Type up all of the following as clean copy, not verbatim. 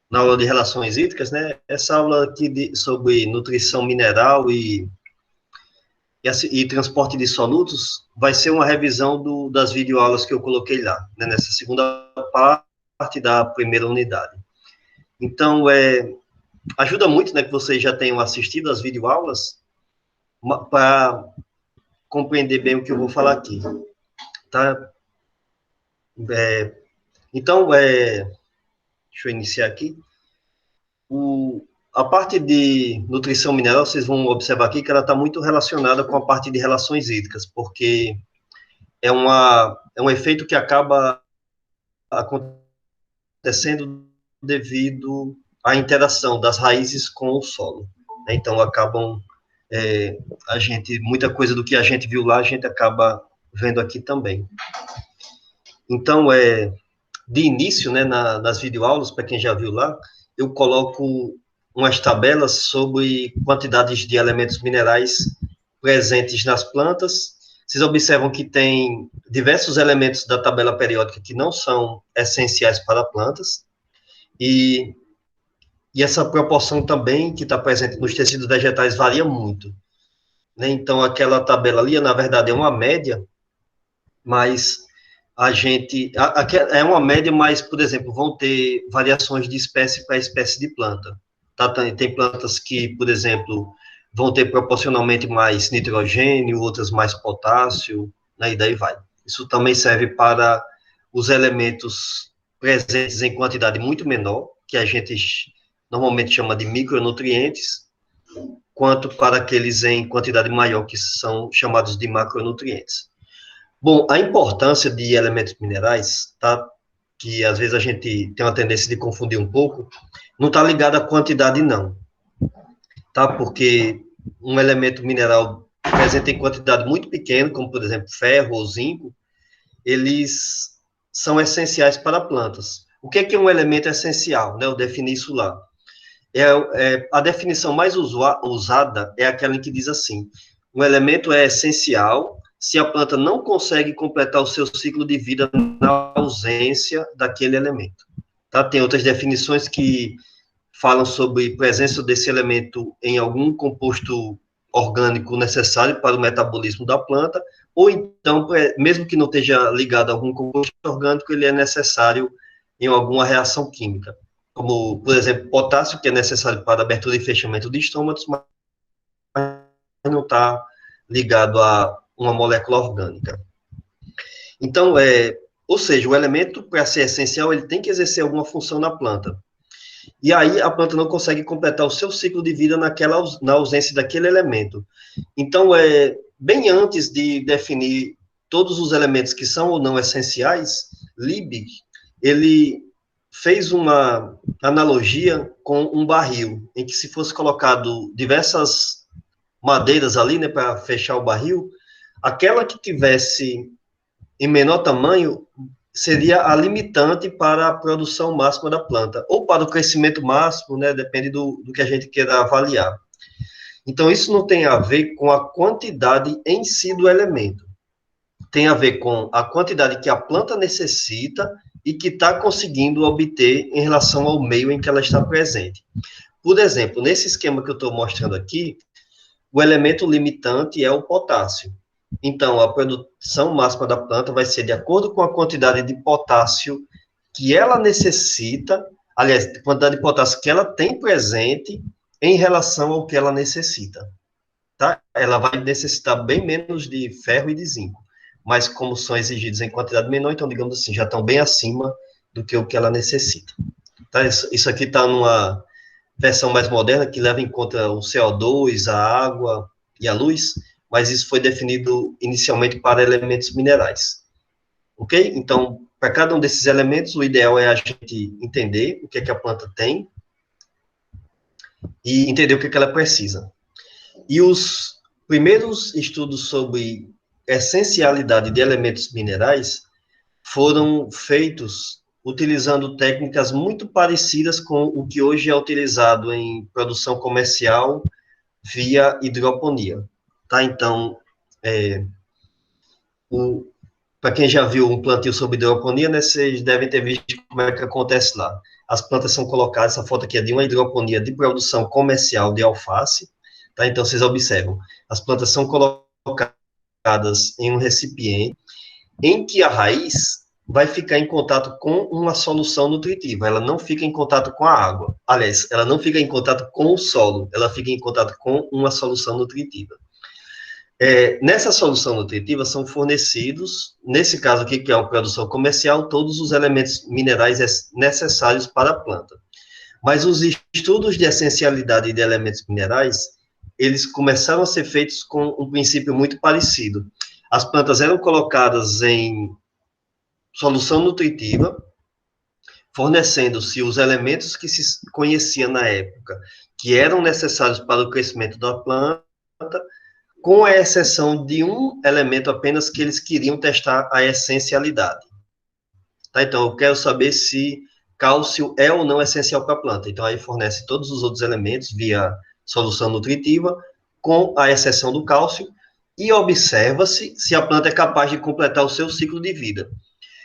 na aula de relações hídricas, né? Essa aula aqui sobre nutrição mineral e transporte de solutos vai ser uma revisão das videoaulas que eu coloquei lá, né, nessa segunda parte da primeira unidade. Então, ajuda muito, né, que vocês já tenham assistido as videoaulas para compreender bem o que eu vou falar aqui, tá? Então, deixa eu iniciar aqui. A parte de nutrição mineral, vocês vão observar aqui que ela está muito relacionada com a parte de relações hídricas, porque é um efeito que acaba acontecendo devido à interação das raízes com o solo. Então, acabam, muita coisa do que a gente viu lá, a gente acaba vendo aqui também. Então, de início, né, nas videoaulas, para quem já viu lá, eu coloco umas tabelas sobre quantidades de elementos minerais presentes nas plantas. Vocês observam que tem diversos elementos da tabela periódica que não são essenciais para plantas, e essa proporção também que está presente nos tecidos vegetais varia muito, né? Então, aquela tabela ali, na verdade, é uma média, mas é uma média, mas, por exemplo, vão ter variações de espécie para espécie de planta. Tá? Tem plantas que, por exemplo, vão ter proporcionalmente mais nitrogênio, outras mais potássio, né, e daí vai. Isso também serve para os elementos presentes em quantidade muito menor, que a gente normalmente chama de micronutrientes, quanto para aqueles em quantidade maior, que são chamados de macronutrientes. Bom, a importância de elementos minerais, tá? Que às vezes a gente tem uma tendência de confundir um pouco, não está ligado à quantidade, não, tá? Porque um elemento mineral presente em quantidade muito pequena, como por exemplo ferro ou zinco, eles são essenciais para plantas. O que é um elemento essencial, né? Eu defini isso lá. A definição mais usada é aquela em que diz assim: um elemento é essencial se a planta não consegue completar o seu ciclo de vida na ausência daquele elemento. Tá? Tem outras definições que falam sobre presença desse elemento em algum composto orgânico necessário para o metabolismo da planta, ou então, mesmo que não esteja ligado a algum composto orgânico, ele é necessário em alguma reação química, como, por exemplo, potássio, que é necessário para abertura e fechamento de estômatos, mas não está ligado a uma molécula orgânica. Então, ou seja, o elemento, para ser essencial, ele tem que exercer alguma função na planta. E aí a planta não consegue completar o seu ciclo de vida na ausência daquele elemento. Então, bem antes de definir todos os elementos que são ou não essenciais, Liebig, ele fez uma analogia com um barril, em que se fosse colocado diversas madeiras ali, né, para fechar o barril, aquela que tivesse em menor tamanho seria a limitante para a produção máxima da planta, ou para o crescimento máximo, né, depende do que a gente queira avaliar. Então, isso não tem a ver com a quantidade em si do elemento, tem a ver com a quantidade que a planta necessita e que está conseguindo obter em relação ao meio em que ela está presente. Por exemplo, nesse esquema que eu estou mostrando aqui, o elemento limitante é o potássio. Então, a produção máxima da planta vai ser de acordo com a quantidade de potássio que ela necessita, aliás, a quantidade de potássio que ela tem presente em relação ao que ela necessita. Tá? Ela vai necessitar bem menos de ferro e de zinco, mas como são exigidos em quantidade menor, então, digamos assim, já estão bem acima do que o que ela necessita. Tá? Isso aqui está numa versão mais moderna, que leva em conta o CO2, a água e a luz, mas isso foi definido inicialmente para elementos minerais. Ok? Então, para cada um desses elementos, o ideal é a gente entender o que é que a planta tem e entender o que é que ela precisa. E os primeiros estudos sobre essencialidade de elementos minerais foram feitos utilizando técnicas muito parecidas com o que hoje é utilizado em produção comercial via hidroponia. Tá? Então, o, Para quem já viu um plantio sob hidroponia, né, vocês devem ter visto como é que acontece lá. As plantas são colocadas, essa foto aqui é de uma hidroponia de produção comercial de alface, tá? Então, vocês observam, as plantas são colocadas em um recipiente em que a raiz vai ficar em contato com uma solução nutritiva, ela não fica em contato com a água. Aliás, ela não fica em contato com o solo, ela fica em contato com uma solução nutritiva. Nessa solução nutritiva são fornecidos, nesse caso aqui, que é uma produção comercial, todos os elementos minerais necessários para a planta. Mas os estudos de essencialidade de elementos minerais, eles começaram a ser feitos com um princípio muito parecido. As plantas eram colocadas em solução nutritiva, fornecendo-se os elementos que se conhecia na época, que eram necessários para o crescimento da planta, com a exceção de um elemento apenas que eles queriam testar a essencialidade. Tá? Então, eu quero saber se cálcio é ou não essencial para a planta. Então, aí fornece todos os outros elementos via solução nutritiva, com a exceção do cálcio, e observa-se se a planta é capaz de completar o seu ciclo de vida.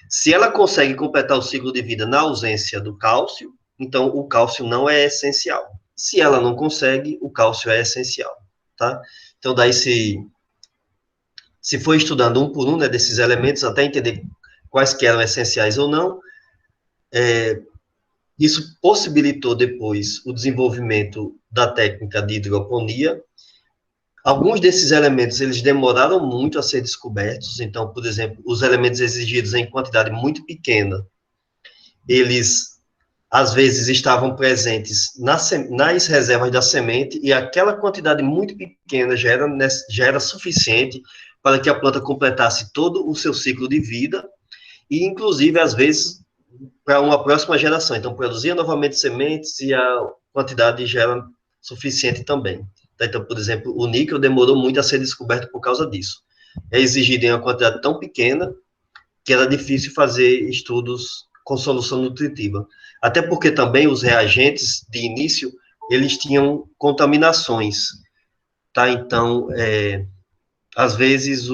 Se ela consegue completar o ciclo de vida na ausência do cálcio, então o cálcio não é essencial. Se ela não consegue, o cálcio é essencial, tá? Então, daí se for estudando um por um, né, desses elementos, até entender quais que eram essenciais ou não, isso possibilitou depois o desenvolvimento da técnica de hidroponia. Alguns desses elementos, eles demoraram muito a ser descobertos, então, por exemplo, os elementos exigidos em quantidade muito pequena, eles, às vezes, estavam presentes nas reservas da semente, e aquela quantidade muito pequena já era suficiente para que a planta completasse todo o seu ciclo de vida, e, inclusive, às vezes, para uma próxima geração. Então, produzia novamente sementes e a quantidade já era suficiente também. Então, por exemplo, o níquel demorou muito a ser descoberto por causa disso. É exigido em uma quantidade tão pequena que era difícil fazer estudos com solução nutritiva. Até porque também os reagentes de início, eles tinham contaminações, tá? Então, às vezes,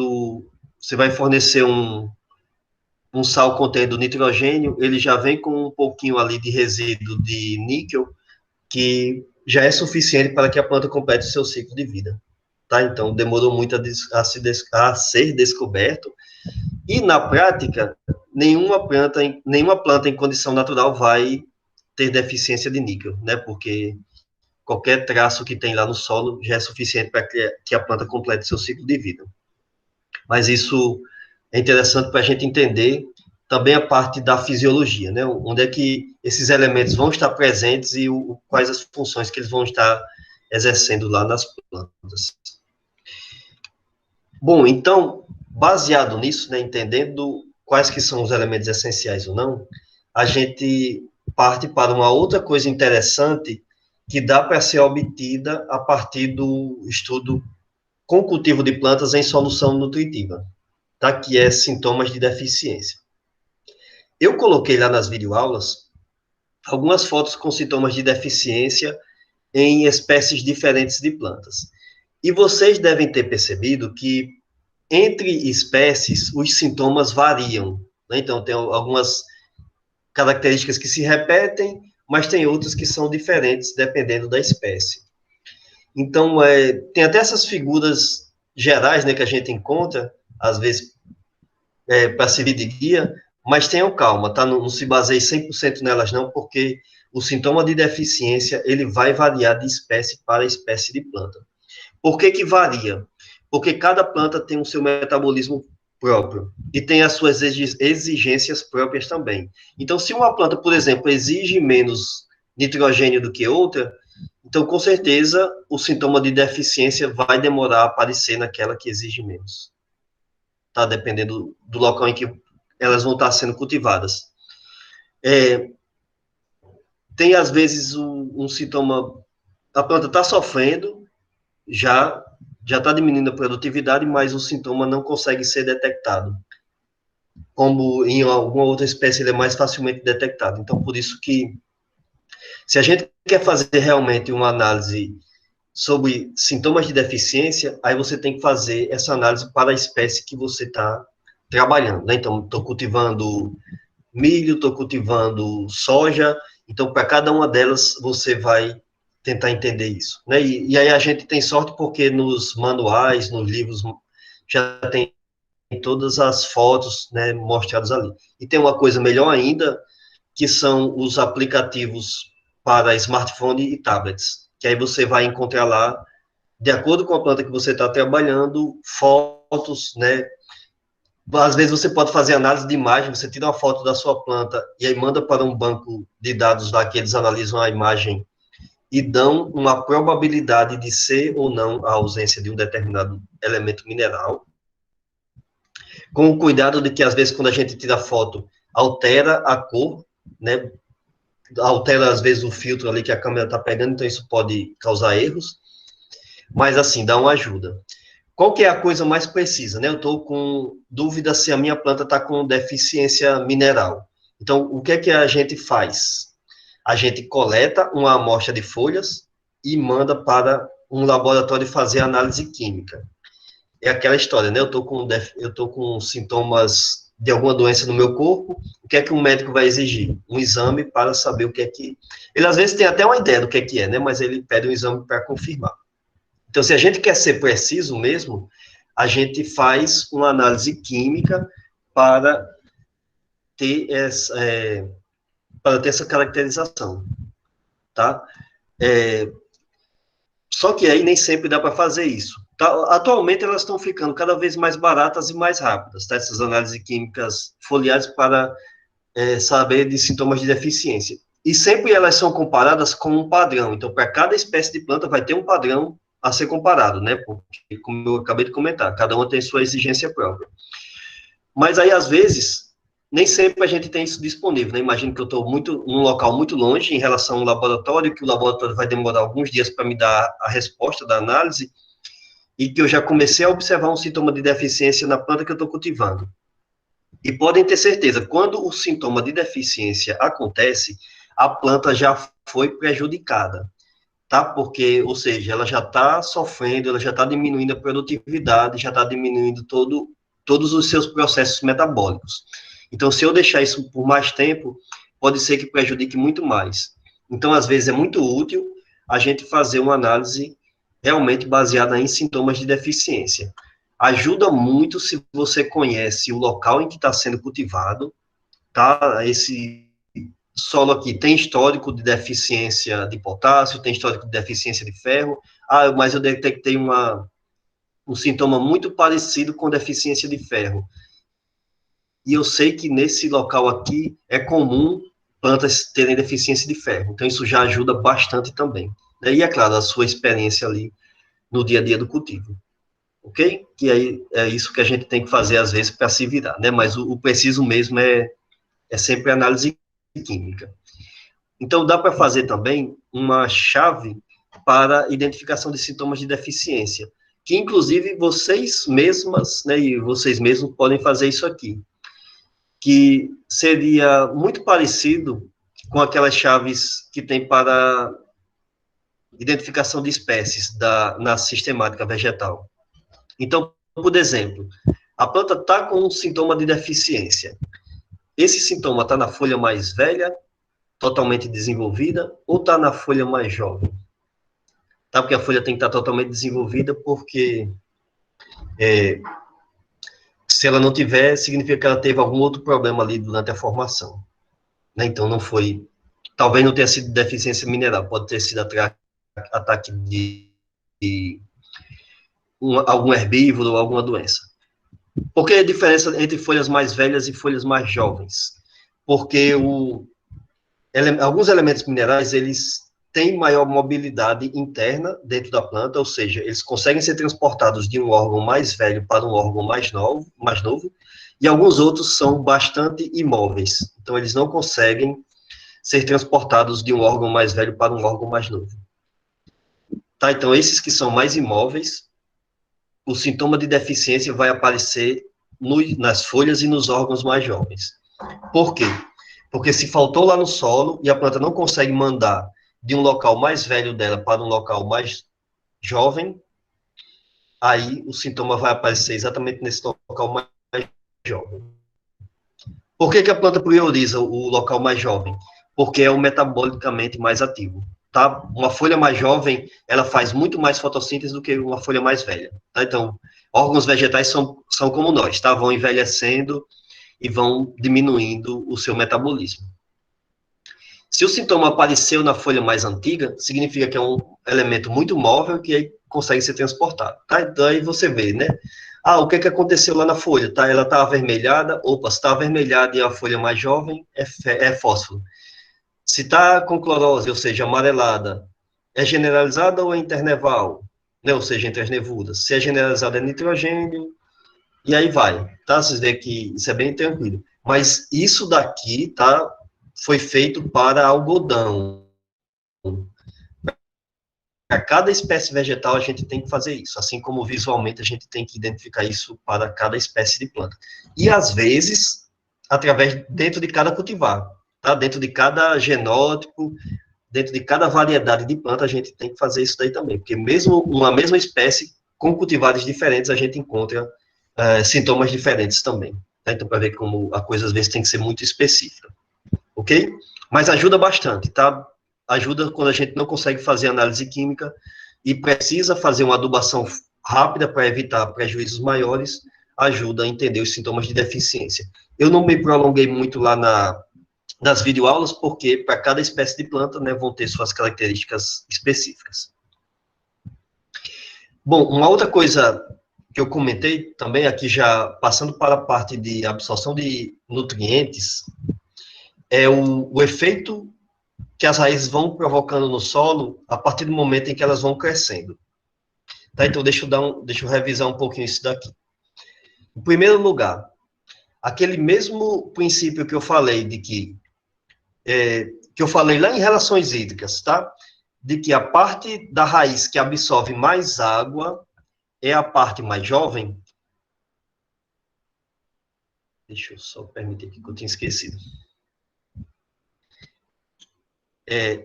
você vai fornecer um sal contendo nitrogênio, ele já vem com um pouquinho ali de resíduo de níquel, que já é suficiente para que a planta complete o seu ciclo de vida. Tá? Então, demorou muito a ser descoberto, e na prática, nenhuma planta em condição natural vai ter deficiência de níquel, né? Porque qualquer traço que tem lá no solo já é suficiente para que a planta complete seu ciclo de vida. Mas isso é interessante para a gente entender também a parte da fisiologia, né? Onde é que esses elementos vão estar presentes e quais as funções que eles vão estar exercendo lá nas plantas. Bom, então, baseado nisso, né, entendendo quais que são os elementos essenciais ou não, a gente parte para uma outra coisa interessante que dá para ser obtida a partir do estudo com cultivo de plantas em solução nutritiva, tá? Que é sintomas de deficiência. Eu coloquei lá nas videoaulas algumas fotos com sintomas de deficiência em espécies diferentes de plantas. E vocês devem ter percebido que entre espécies os sintomas variam, né? Então, tem algumas características que se repetem, mas tem outras que são diferentes dependendo da espécie. Então, tem até essas figuras gerais, né, que a gente encontra, às vezes, para servir de guia, mas tenham calma, tá? Não se baseie 100% nelas, não, porque o sintoma de deficiência, ele vai variar de espécie para espécie de planta. Por que que varia? Porque cada planta tem o seu metabolismo próprio e tem as suas exigências próprias também. Então, se uma planta, por exemplo, exige menos nitrogênio do que outra, então, com certeza, o sintoma de deficiência vai demorar a aparecer naquela que exige menos. Tá? Dependendo do local em que elas vão estar sendo cultivadas. Tem, às vezes, um sintoma, a planta está sofrendo, já está diminuindo a produtividade, mas o sintoma não consegue ser detectado. Como em alguma outra espécie, ele é mais facilmente detectado. Então, por isso que, se a gente quer fazer realmente uma análise sobre sintomas de deficiência, aí você tem que fazer essa análise para a espécie que você está trabalhando, né? Então, estou cultivando milho, estou cultivando soja, então, para cada uma delas, você vai tentar entender isso, né? E aí a gente tem sorte porque nos manuais, nos livros, já tem todas as fotos, né, mostradas ali. E tem uma coisa melhor ainda, que são os aplicativos para smartphone e tablets, que aí você vai encontrar lá, de acordo com a planta que você está trabalhando, fotos, né? Às vezes você pode fazer análise de imagem, você tira uma foto da sua planta e aí manda para um banco de dados lá que eles analisam a imagem e dão uma probabilidade de ser ou não a ausência de um determinado elemento mineral, com o cuidado de que às vezes quando a gente tira a foto, altera a cor, né? Altera às vezes o filtro ali que a câmera está pegando, então isso pode causar erros, mas assim, dá uma ajuda. Qual que é a coisa mais precisa, né? Eu estou com dúvida se a minha planta está com deficiência mineral. Então, o que é que a gente faz? A gente coleta uma amostra de folhas e manda para um laboratório fazer análise química. É aquela história, né? Eu tô com sintomas de alguma doença no meu corpo, o que é que um médico vai exigir? Um exame para saber o que é que... Ele, às vezes, tem até uma ideia do que é, né? Mas ele pede um exame para confirmar. Então, se a gente quer ser preciso mesmo, a gente faz uma análise química para ter essa caracterização, tá? Só que aí nem sempre dá para fazer isso. Tá? Atualmente elas estão ficando cada vez mais baratas e mais rápidas, tá? Essas análises químicas foliares para saber de sintomas de deficiência. E sempre elas são comparadas com um padrão. Então, para cada espécie de planta vai ter um padrão a ser comparado, né? Porque, como eu acabei de comentar, cada uma tem sua exigência própria. Mas aí, às vezes, nem sempre a gente tem isso disponível, né? Imagino que eu estou num local muito longe em relação ao laboratório, que o laboratório vai demorar alguns dias para me dar a resposta da análise, e que eu já comecei a observar um sintoma de deficiência na planta que eu estou cultivando. E podem ter certeza, quando o sintoma de deficiência acontece, a planta já foi prejudicada, tá? Porque, ou seja, ela já está sofrendo, ela já está diminuindo a produtividade, já está diminuindo todos os seus processos metabólicos. Então, se eu deixar isso por mais tempo, pode ser que prejudique muito mais. Então, às vezes, é muito útil a gente fazer uma análise realmente baseada em sintomas de deficiência. Ajuda muito se você conhece o local em que está sendo cultivado, tá? Esse solo aqui tem histórico de deficiência de potássio, tem histórico de deficiência de ferro. Ah, mas eu detectei um sintoma muito parecido com deficiência de ferro. E eu sei que nesse local aqui é comum plantas terem deficiência de ferro. Então, isso já ajuda bastante também. E, é claro, a sua experiência ali no dia a dia do cultivo. Ok? Que aí é isso que a gente tem que fazer, às vezes, para se virar, né? Mas o preciso mesmo é sempre análise química. Então, dá para fazer também uma chave para identificação de sintomas de deficiência, que, inclusive, vocês mesmas, né, e vocês mesmos podem fazer isso aqui, que seria muito parecido com aquelas chaves que tem para identificação de espécies na sistemática vegetal. Então, por exemplo, a planta está com um sintoma de deficiência. Esse sintoma está na folha mais velha, totalmente desenvolvida, ou está na folha mais jovem? Tá? Porque a folha tem que estar totalmente desenvolvida, porque se ela não tiver, significa que ela teve algum outro problema ali durante a formação. Né? Então, não foi... Talvez não tenha sido deficiência mineral, pode ter sido ataque de algum herbívoro ou alguma doença. Por que a diferença entre folhas mais velhas e folhas mais jovens? Porque alguns elementos minerais, eles têm maior mobilidade interna dentro da planta, ou seja, eles conseguem ser transportados de um órgão mais velho para um órgão mais novo, e alguns outros são bastante imóveis. Então, eles não conseguem ser transportados de um órgão mais velho para um órgão mais novo. Tá? Então, esses que são mais imóveis, o sintoma de deficiência vai aparecer nas folhas e nos órgãos mais jovens. Por quê? Porque se faltou lá no solo e a planta não consegue mandar de um local mais velho dela para um local mais jovem, aí o sintoma vai aparecer exatamente nesse local mais jovem. Por que a planta prioriza o local mais jovem? Porque é o metabolicamente mais ativo. Tá? Uma folha mais jovem, ela faz muito mais fotossíntese do que uma folha mais velha. Tá? Então, órgãos vegetais são como nós, tá? Vão envelhecendo e vão diminuindo o seu metabolismo. Se o sintoma apareceu na folha mais antiga, significa que é um elemento muito móvel que consegue ser transportado. Tá? Então, aí você vê, né? Ah, o que aconteceu lá na folha? Tá? Ela está avermelhada. Opa, se está avermelhada e a folha mais jovem, é fósforo. Se está com clorose, ou seja, amarelada, é generalizada ou é interneval? Né? Ou seja, entre as nevudas. Se é generalizada, é nitrogênio, e aí vai. Tá? Vocês veem que isso é bem tranquilo. Mas isso daqui, tá? Foi feito para algodão. Para cada espécie vegetal, a gente tem que fazer isso, assim como visualmente a gente tem que identificar isso para cada espécie de planta. E, às vezes, dentro de cada cultivar, tá? Dentro de cada genótipo, dentro de cada variedade de planta, a gente tem que fazer isso daí também, porque mesmo uma mesma espécie, com cultivares diferentes, a gente encontra sintomas diferentes também. Tá? Então, para ver como a coisa, às vezes, tem que ser muito específica. Ok? Mas ajuda bastante, tá? Ajuda quando a gente não consegue fazer análise química e precisa fazer uma adubação rápida para evitar prejuízos maiores, ajuda a entender os sintomas de deficiência. Eu não me prolonguei muito lá nas videoaulas, porque para cada espécie de planta, né, vão ter suas características específicas. Bom, uma outra coisa que eu comentei também aqui, já passando para a parte de absorção de nutrientes, é o efeito que as raízes vão provocando no solo a partir do momento em que elas vão crescendo. Tá? Então, deixa eu revisar um pouquinho isso daqui. Em primeiro lugar, aquele mesmo princípio que eu falei que eu falei lá em relações hídricas, tá? De que a parte da raiz que absorve mais água é a parte mais jovem. Deixa eu só permitir aqui que eu tinha esquecido.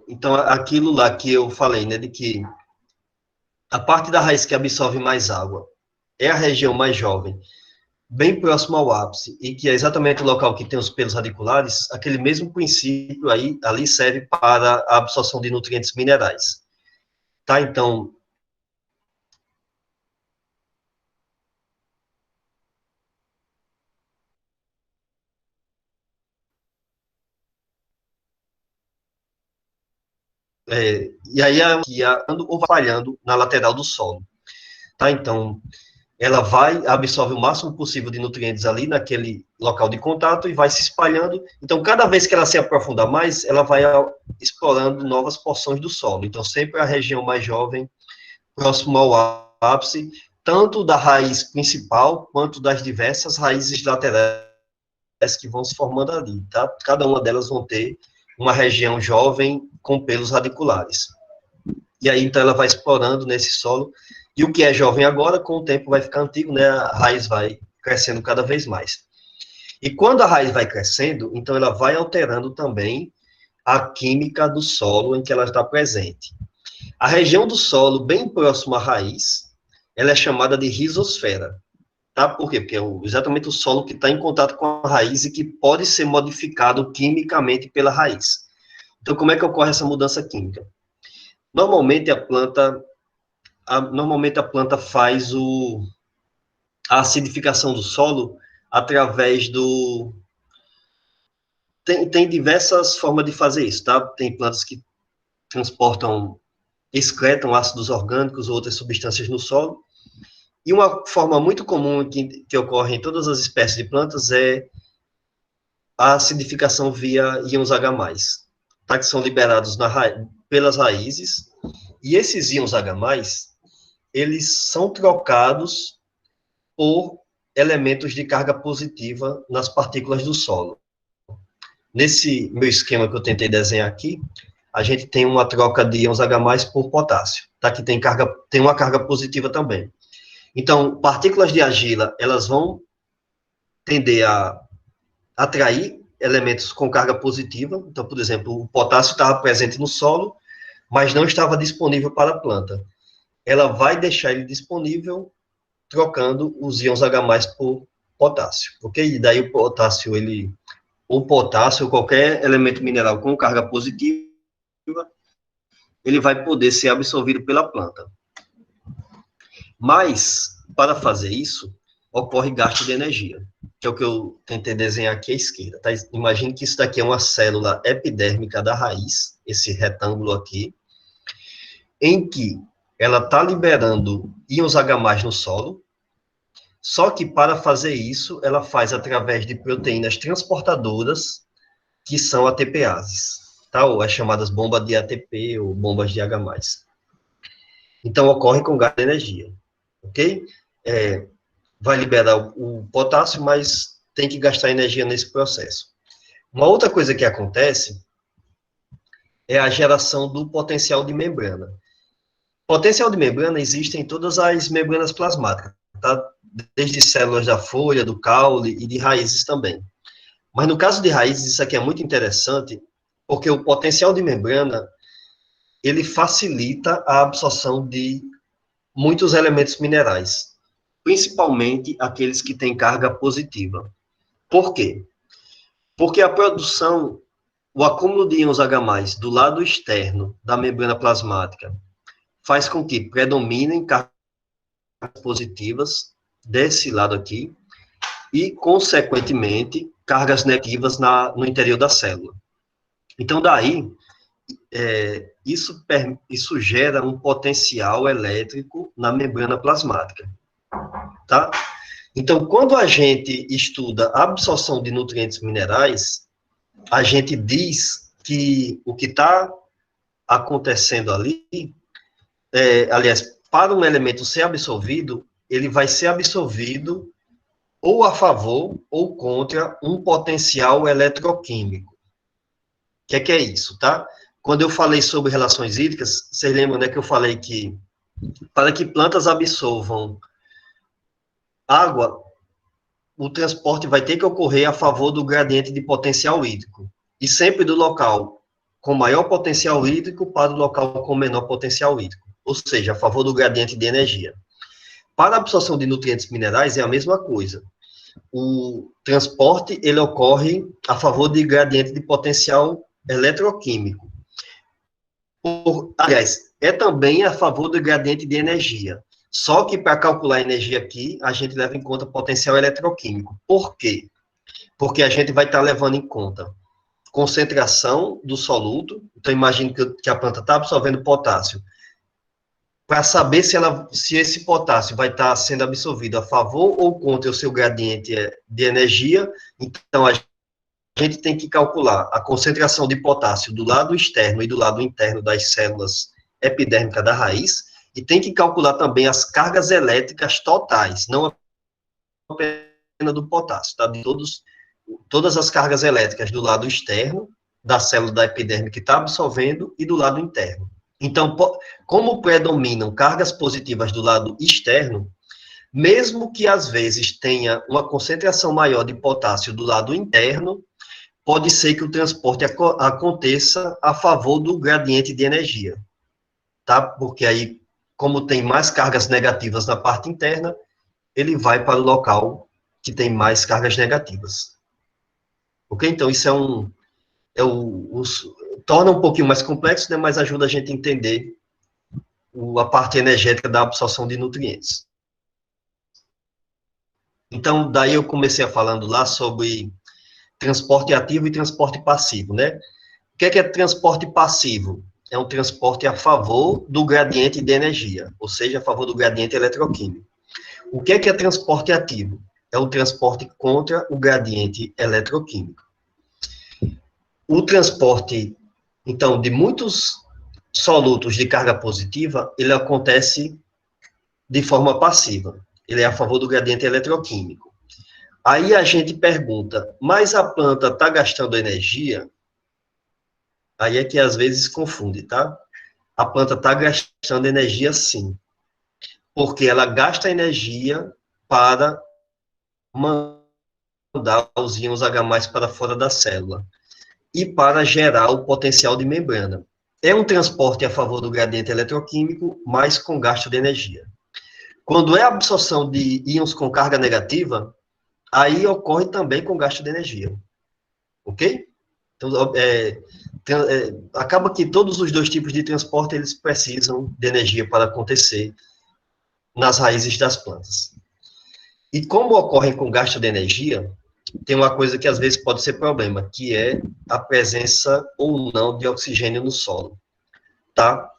Então, aquilo lá que eu falei, né, de que a parte da raiz que absorve mais água é a região mais jovem, bem próximo ao ápice, e que é exatamente o local que tem os pelos radiculares, aquele mesmo princípio aí, ali serve para a absorção de nutrientes minerais. Tá? Então, e aí que ando ou falhando na lateral do solo. Tá? Então, ela vai, absorve o máximo possível de nutrientes ali naquele local de contato e vai se espalhando. Então, cada vez que ela se aprofunda mais, ela vai explorando novas porções do solo. Então, sempre a região mais jovem, próximo ao ápice, tanto da raiz principal, quanto das diversas raízes laterais que vão se formando ali, tá? Cada uma delas vão ter uma região jovem com pelos radiculares. E aí, então, ela vai explorando nesse solo. E o que é jovem agora, com o tempo vai ficar antigo, né? A raiz vai crescendo cada vez mais. E quando a raiz vai crescendo, então ela vai alterando também a química do solo em que ela está presente. A região do solo bem próxima à raiz, ela é chamada de rizosfera. Tá? Por quê? Porque é exatamente o solo que está em contato com a raiz e que pode ser modificado quimicamente pela raiz. Então, como é que ocorre essa mudança química? Normalmente a planta faz a acidificação do solo através do... Tem diversas formas de fazer isso, tá? Tem plantas que excretam ácidos orgânicos ou outras substâncias no solo. E uma forma muito comum que ocorre em todas as espécies de plantas é a acidificação via íons H+, tá? Que são liberados pelas raízes. E esses íons H+, eles são trocados por elementos de carga positiva nas partículas do solo. Nesse meu esquema que eu tentei desenhar aqui, a gente tem uma troca de íons H+ por potássio, tá? Que tem uma carga positiva também. Então, partículas de argila, elas vão tender a atrair elementos com carga positiva. Então, por exemplo, o potássio estava presente no solo, mas não estava disponível para a planta. Ela vai deixar ele disponível trocando os íons H+ por potássio, ok? E daí o potássio, o potássio, qualquer elemento mineral com carga positiva, ele vai poder ser absorvido pela planta. Mas, para fazer isso, ocorre gasto de energia, que é o que eu tentei desenhar aqui à esquerda. Tá? Imagine que isso daqui é uma célula epidérmica da raiz, esse retângulo aqui, em que ela está liberando íons H+, no solo, só que para fazer isso, ela faz através de proteínas transportadoras, que são ATPases, tá? Ou as chamadas bombas de ATP ou bombas de H+. Então, ocorre com gasto de energia, ok? Vai liberar o potássio, mas tem que gastar energia nesse processo. Uma outra coisa que acontece é a geração do potencial de membrana. Potencial de membrana existe em todas as membranas plasmáticas, tá? Desde células da folha, do caule e de raízes também. Mas no caso de raízes, isso aqui é muito interessante, porque o potencial de membrana, ele facilita a absorção de muitos elementos minerais, principalmente aqueles que têm carga positiva. Por quê? Porque a produção, o acúmulo de íons H+, do lado externo da membrana plasmática, faz com que predominem cargas positivas desse lado aqui e, consequentemente, cargas negativas no interior da célula. Então, daí, isso gera um potencial elétrico na membrana plasmática, tá? Então, quando a gente estuda a absorção de nutrientes minerais, a gente diz que o que está acontecendo ali, aliás, para um elemento ser absorvido, ele vai ser absorvido ou a favor ou contra um potencial eletroquímico. O que é isso, tá? Quando eu falei sobre relações hídricas, vocês lembram, né, que eu falei que para que plantas absorvam água, o transporte vai ter que ocorrer a favor do gradiente de potencial hídrico, e sempre do local com maior potencial hídrico para o local com menor potencial hídrico, ou seja, a favor do gradiente de energia. Para a absorção de nutrientes minerais é a mesma coisa. O transporte, ele ocorre a favor de gradiente de potencial eletroquímico. Aliás, é também a favor do gradiente de energia. Só que para calcular a energia aqui, a gente leva em conta o potencial eletroquímico. Por quê? Porque a gente vai estar levando em conta concentração do soluto. Então, imagine que a planta está absorvendo potássio. Para saber se esse potássio vai estar sendo absorvido a favor ou contra o seu gradiente de energia, então a gente tem que calcular a concentração de potássio do lado externo e do lado interno das células epidérmicas da raiz, e tem que calcular também as cargas elétricas totais, não apenas do potássio, tá? De todas as cargas elétricas do lado externo da célula da epiderme que está absorvendo e do lado interno. Então, como predominam cargas positivas do lado externo, mesmo que às vezes tenha uma concentração maior de potássio do lado interno, pode ser que o transporte aconteça a favor do gradiente de energia, tá? Porque aí, como tem mais cargas negativas na parte interna, ele vai para o local que tem mais cargas negativas. Ok? Então, isso torna um pouquinho mais complexo, né, mas ajuda a gente a entender a parte energética da absorção de nutrientes. Então, daí eu comecei falando lá sobre transporte ativo e transporte passivo, né? O que é transporte passivo? É um transporte a favor do gradiente de energia, ou seja, a favor do gradiente eletroquímico. O que é transporte ativo? É o transporte contra o gradiente eletroquímico. O transporte, então, de muitos solutos de carga positiva, ele acontece de forma passiva. Ele é a favor do gradiente eletroquímico. Aí a gente pergunta, mas a planta está gastando energia? Aí é que às vezes confunde, tá? A planta está gastando energia sim, porque ela gasta energia para mandar os íons H+ para fora da célula e para gerar o potencial de membrana. É um transporte a favor do gradiente eletroquímico, mas com gasto de energia. Quando é a absorção de íons com carga negativa, aí ocorre também com gasto de energia, ok? Então, acaba que todos os dois tipos de transporte, eles precisam de energia para acontecer nas raízes das plantas. E como ocorrem com gasto de energia, tem uma coisa que às vezes pode ser problema, que é a presença ou não de oxigênio no solo, tá?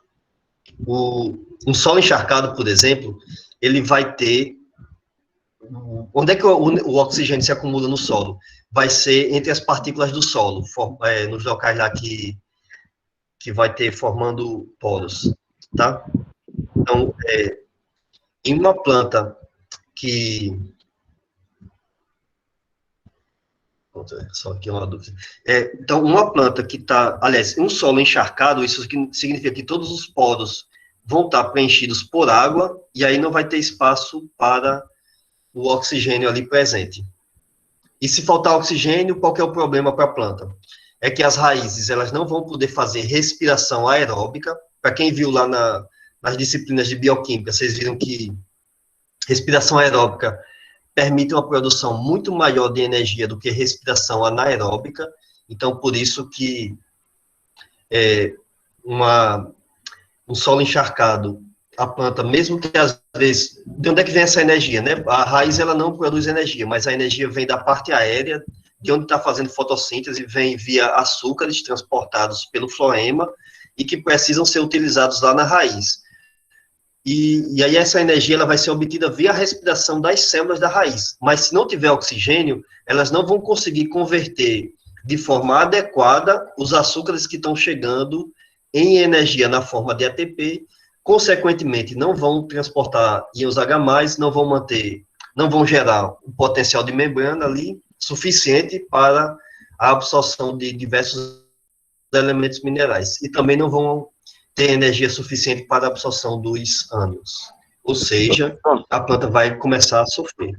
Um solo encharcado, por exemplo, ele vai ter... Onde é que o oxigênio se acumula no solo? Vai ser entre as partículas do solo, nos locais lá que vai ter formando poros, tá? Então, em uma planta que... Só aqui uma dúvida. Então, uma planta que está... Aliás, um solo encharcado, isso significa que todos os poros vão estar preenchidos por água, e aí não vai ter espaço para o oxigênio ali presente. E se faltar oxigênio, qual que é o problema para a planta? É que as raízes, elas não vão poder fazer respiração aeróbica. Para quem viu lá nas disciplinas de bioquímica, vocês viram que respiração aeróbica permite uma produção muito maior de energia do que respiração anaeróbica. Então, por isso que um solo encharcado, a planta, mesmo que às vezes... De onde é que vem essa energia, né? A raiz, ela não produz energia, mas a energia vem da parte aérea, de onde está fazendo fotossíntese, vem via açúcares transportados pelo floema e que precisam ser utilizados lá na raiz. E aí essa energia ela vai ser obtida via respiração das células da raiz. Mas se não tiver oxigênio, elas não vão conseguir converter de forma adequada os açúcares que estão chegando em energia na forma de ATP, consequentemente não vão transportar íons H+, não vão gerar um potencial de membrana ali suficiente para a absorção de diversos elementos minerais. E também não vão ter energia suficiente para a absorção dos ânions. Ou seja, a planta vai começar a sofrer.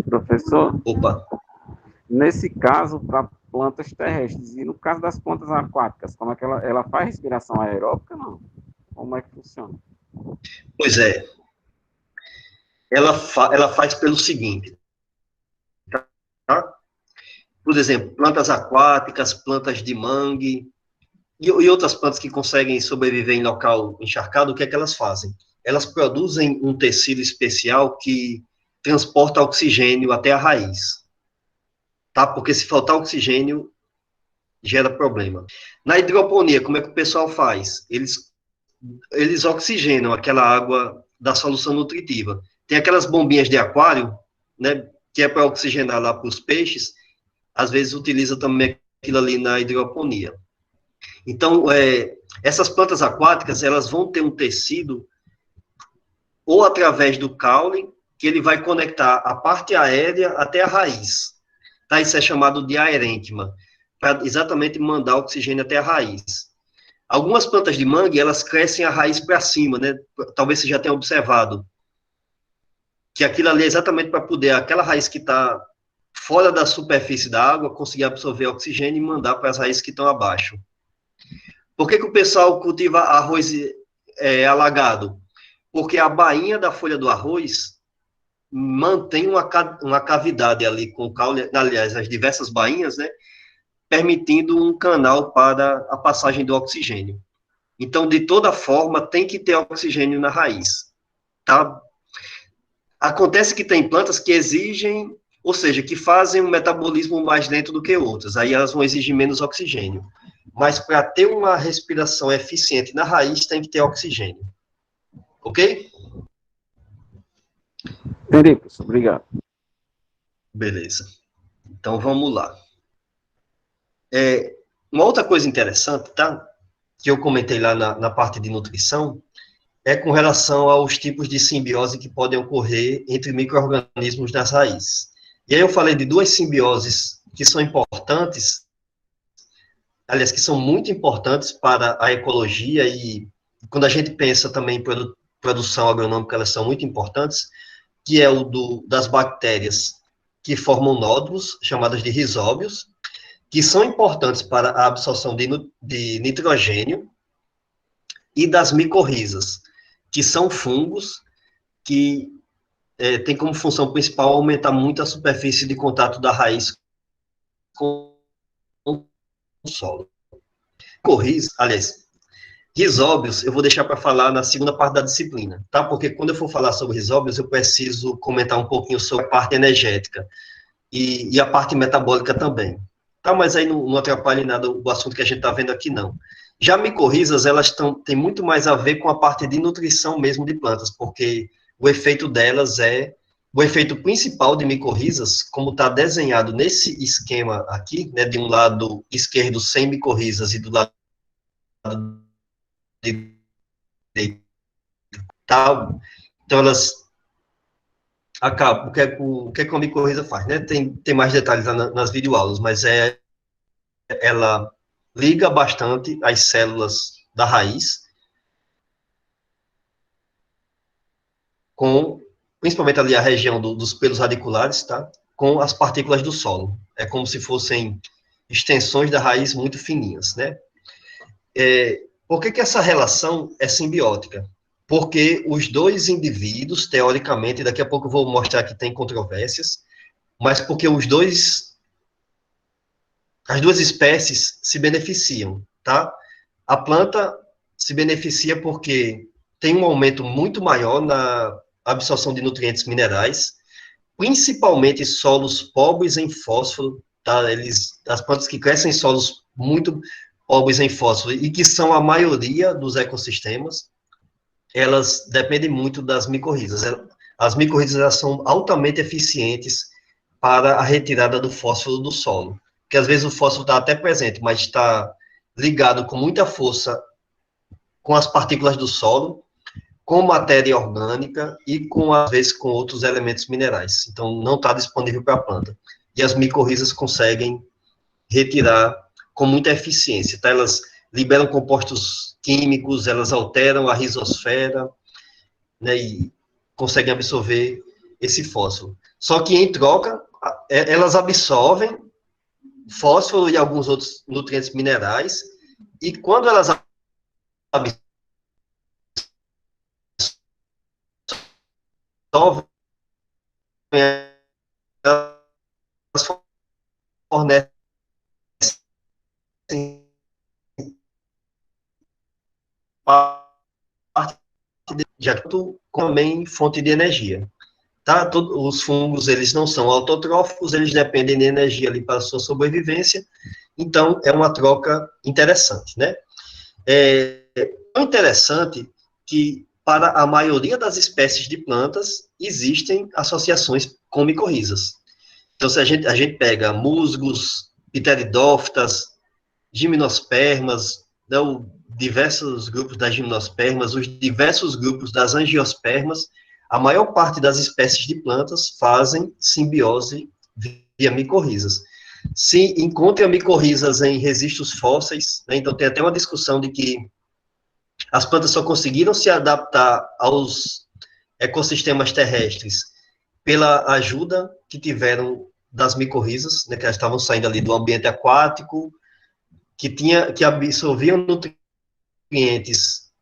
Professor? Opa. Nesse caso, para plantas terrestres, e no caso das plantas aquáticas, como é que ela faz respiração aeróbica, não? Como é que funciona? Pois é. Ela faz pelo seguinte, tá? Por exemplo, plantas aquáticas, plantas de mangue, e outras plantas que conseguem sobreviver em local encharcado, o que é que elas fazem? Elas produzem um tecido especial que transporta oxigênio até a raiz, tá? Porque se faltar oxigênio, gera problema. Na hidroponia, como é que o pessoal faz? Eles oxigenam aquela água da solução nutritiva. Tem aquelas bombinhas de aquário, né, que é para oxigenar lá para os peixes, às vezes utiliza também aquilo ali na hidroponia. Então, essas plantas aquáticas, elas vão ter um tecido, ou através do caule, que ele vai conectar a parte aérea até a raiz. Tá? Isso é chamado de aerênquima, para exatamente mandar oxigênio até a raiz. Algumas plantas de mangue, elas crescem a raiz para cima, né? Talvez você já tenha observado. Que aquilo ali é exatamente para poder, aquela raiz que está fora da superfície da água, conseguir absorver oxigênio e mandar para as raízes que estão abaixo. Por que o pessoal cultiva arroz alagado? Porque a bainha da folha do arroz mantém uma cavidade ali com o caule, aliás, as diversas bainhas, né? Permitindo um canal para a passagem do oxigênio. Então, de toda forma, tem que ter oxigênio na raiz, tá? Acontece que tem plantas que exigem, ou seja, que fazem um metabolismo mais lento do que outras, aí elas vão exigir menos oxigênio. Mas para ter uma respiração eficiente na raiz, tem que ter oxigênio. Ok? Entendi, professor. Obrigado. Beleza. Então, vamos lá. Uma outra coisa interessante, tá? Que eu comentei lá na parte de nutrição, é com relação aos tipos de simbiose que podem ocorrer entre micro-organismos nas raízes. E aí eu falei de duas simbioses que são importantes, aliás, que são muito importantes para a ecologia, e quando a gente pensa também em produção agronômica, elas são muito importantes, que é o das bactérias que formam nódulos, chamadas de rizóbios, que são importantes para a absorção de nitrogênio, e das micorrizas, que são fungos que tem como função principal aumentar muito a superfície de contato da raiz com o solo. Aliás, risóbios eu vou deixar para falar na segunda parte da disciplina, tá? Porque quando eu for falar sobre risóbios, eu preciso comentar um pouquinho sobre a parte energética e a parte metabólica também. Tá? Mas aí não atrapalha em nada o assunto que a gente está vendo aqui, não. Já micorrizas, elas têm muito mais a ver com a parte de nutrição mesmo de plantas, porque o efeito delas o efeito principal de micorrizas, como está desenhado nesse esquema aqui, né, de um lado esquerdo sem micorrizas e do lado direito tal, então elas acabam, o que a micorriza faz, né? Tem mais detalhes nas videoaulas, mas ela liga bastante as células da raiz com, principalmente ali a região dos pelos radiculares, tá? Com as partículas do solo. É como se fossem extensões da raiz muito fininhas, né? Por que essa relação é simbiótica? Porque os dois indivíduos, teoricamente, daqui a pouco eu vou mostrar que tem controvérsias, mas porque as duas espécies se beneficiam, tá? A planta se beneficia porque tem um aumento muito maior na absorção de nutrientes minerais, principalmente solos pobres em fósforo, tá? As plantas que crescem em solos muito pobres em fósforo e que são a maioria dos ecossistemas, elas dependem muito das micorrizas. As micorrizas elas são altamente eficientes para a retirada do fósforo do solo, porque às vezes o fósforo está até presente, mas está ligado com muita força com as partículas do solo, com matéria orgânica e às vezes com outros elementos minerais. Então não está disponível para a planta. E as micorrizas conseguem retirar com muita eficiência, tá? Elas liberam compostos químicos, elas alteram a rizosfera, né, e conseguem absorver esse fósforo. Só que, em troca, elas absorvem fósforo e alguns outros nutrientes minerais, e quando elas absorvem, elas fornecem parte de acordo com também fonte de energia. Tá? Os fungos, eles não são autotróficos, eles dependem de energia ali para a sua sobrevivência, então é uma troca interessante, né? É interessante que para a maioria das espécies de plantas existem associações com micorrizas. Então, se a gente pega musgos, pteridófitas, gimnospermas, né, diversos grupos das gimnospermas, os diversos grupos das angiospermas, a maior parte das espécies de plantas fazem simbiose via micorrizas. Se encontra micorrizas em registros fósseis, né, então tem até uma discussão de que as plantas só conseguiram se adaptar aos ecossistemas terrestres pela ajuda que tiveram das micorrizas, né, que elas estavam saindo ali do ambiente aquático, que absorviam nutrientes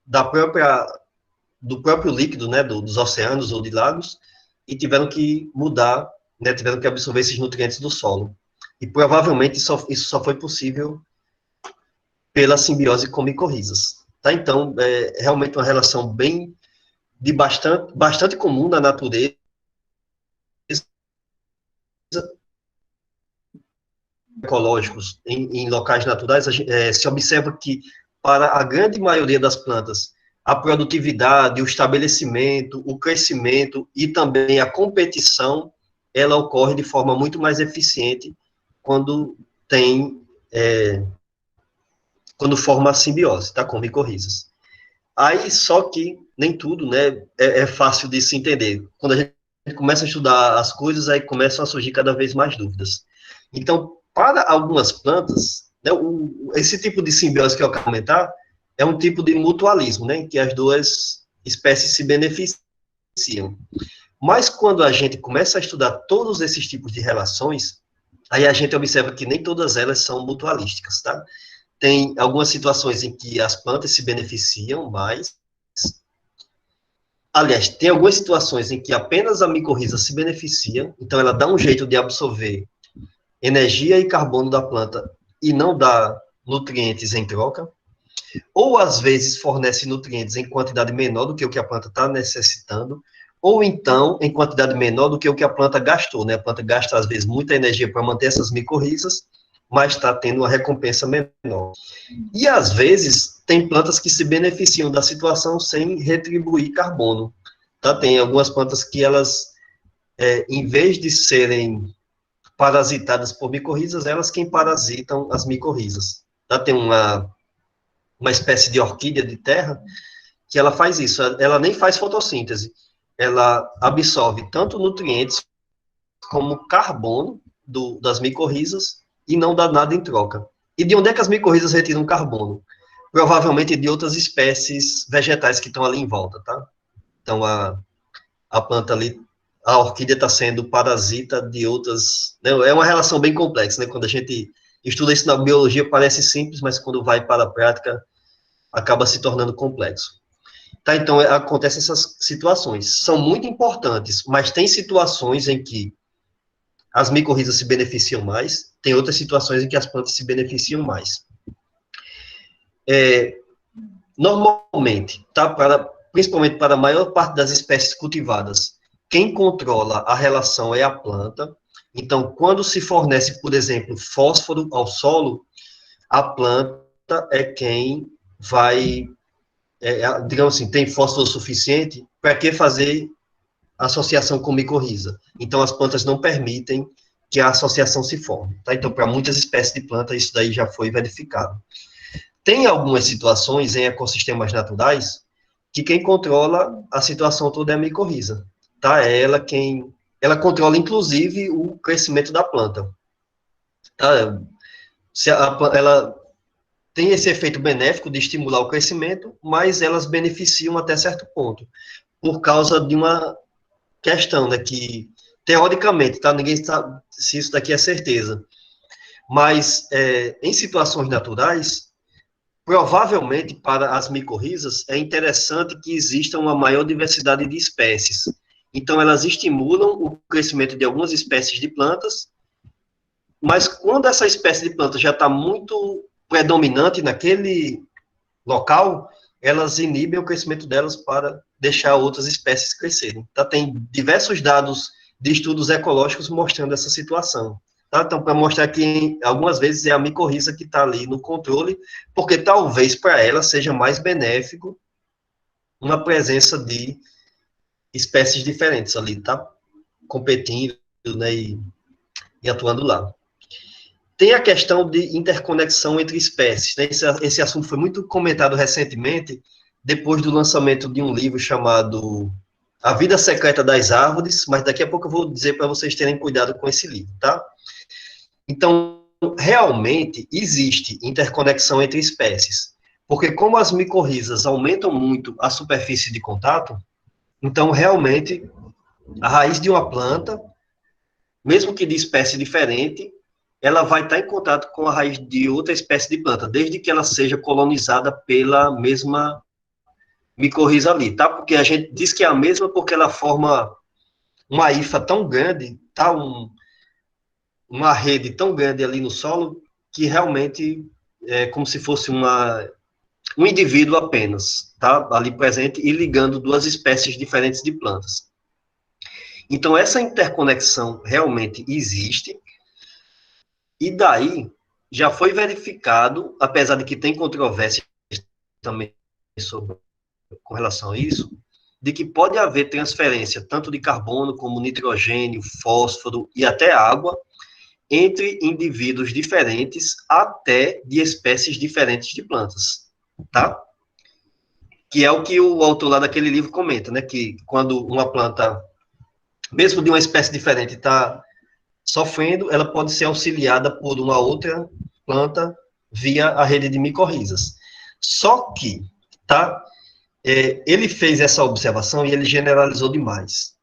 do próprio líquido, né, dos oceanos ou de lagos, e tiveram que mudar, né, tiveram que absorver esses nutrientes do solo. E provavelmente isso só foi possível pela simbiose com micorrizas. Tá? Então, é realmente uma relação bastante comum na natureza, ecológicos em locais naturais, se observa que, para a grande maioria das plantas, a produtividade, o estabelecimento, o crescimento e também a competição, ela ocorre de forma muito mais eficiente quando quando forma a simbiose, tá, com micorrizas. Aí, só que nem tudo, né, é fácil de se entender. Quando a gente começa a estudar as coisas, aí começam a surgir cada vez mais dúvidas. Então, para algumas plantas, né, esse tipo de simbiose que eu acabo de comentar é um tipo de mutualismo, né, em que as duas espécies se beneficiam. Mas quando a gente começa a estudar todos esses tipos de relações, aí a gente observa que nem todas elas são mutualísticas, tá? Tem algumas situações em que as plantas se beneficiam mais Aliás, tem algumas situações em que apenas a micorriza se beneficia, então ela dá um jeito de absorver energia e carbono da planta e não dá nutrientes em troca, ou às vezes fornece nutrientes em quantidade menor do que o que a planta está necessitando, ou então em quantidade menor do que o que a planta gastou, né? A planta gasta às vezes muita energia para manter essas micorrizas, mas está tendo uma recompensa menor. E às vezes tem plantas que se beneficiam da situação sem retribuir carbono. Tá? Tem algumas plantas que elas, em vez de serem parasitadas por micorrizas, elas quem parasitam as micorrizas. Tá? Tem uma espécie de orquídea de terra que ela faz isso. Ela nem faz fotossíntese. Ela absorve tanto nutrientes como carbono das micorrizas e não dá nada em troca. E de onde é que as micorrizas retiram carbono? Provavelmente de outras espécies vegetais que estão ali em volta, tá? Então, a planta ali, a orquídea está sendo parasita de outras... Né? É uma relação bem complexa, né? Quando a gente estuda isso na biologia, parece simples, mas quando vai para a prática, acaba se tornando complexo. Tá? Então, acontecem essas situações. São muito importantes, mas tem situações em que as micorrizas se beneficiam mais, tem outras situações em que as plantas se beneficiam mais. Normalmente, tá, principalmente para a maior parte das espécies cultivadas, quem controla a relação é a planta. Então, quando se fornece, por exemplo, fósforo ao solo, a planta é quem vai, digamos assim, tem fósforo suficiente para que fazer associação com micorriza. Então, as plantas não permitem que a associação se forme. Tá? Então, para muitas espécies de planta, isso daí já foi verificado. Tem algumas situações em ecossistemas naturais que quem controla a situação toda é a micorriza. Tá? Ela controla, inclusive, o crescimento da planta. Tá? Ela tem esse efeito benéfico de estimular o crescimento, mas elas beneficiam até certo ponto, por causa de uma questão, né, que, teoricamente, tá, ninguém sabe se isso daqui é certeza, mas em situações naturais, provavelmente para as micorrizas é interessante que exista uma maior diversidade de espécies. Então, elas estimulam o crescimento de algumas espécies de plantas, mas quando essa espécie de planta já está muito predominante naquele local, elas inibem o crescimento delas para deixar outras espécies crescerem. Tá? Tem diversos dados de estudos ecológicos mostrando essa situação. Tá? Então, para mostrar que algumas vezes é a micorriza que está ali no controle, porque talvez para ela seja mais benéfico uma presença de espécies diferentes ali, tá? Competindo, né, e atuando lá. Tem a questão de interconexão entre espécies. Né? Esse assunto foi muito comentado recentemente, depois do lançamento de um livro chamado A Vida Secreta das Árvores, mas daqui a pouco eu vou dizer para vocês terem cuidado com esse livro, tá? Então, realmente existe interconexão entre espécies, porque como as micorrizas aumentam muito a superfície de contato, então realmente a raiz de uma planta, mesmo que de espécie diferente, ela vai estar em contato com a raiz de outra espécie de planta, desde que ela seja colonizada pela mesma micorriza ali, tá? Porque a gente diz que é a mesma porque ela forma uma hifa tão grande, tá? Uma rede tão grande ali no solo, que realmente é como se fosse um indivíduo apenas, tá? Ali presente e ligando duas espécies diferentes de plantas. Então, essa interconexão realmente existe, e daí já foi verificado, apesar de que tem controvérsia também com relação a isso, de que pode haver transferência tanto de carbono como nitrogênio, fósforo e até água entre indivíduos diferentes, até de espécies diferentes de plantas, tá? Que é o que o autor lá daquele livro comenta, né? Que quando uma planta, mesmo de uma espécie diferente, está sofrendo, ela pode ser auxiliada por uma outra planta via a rede de micorrizas. Só que, tá? Ele fez essa observação e ele generalizou demais.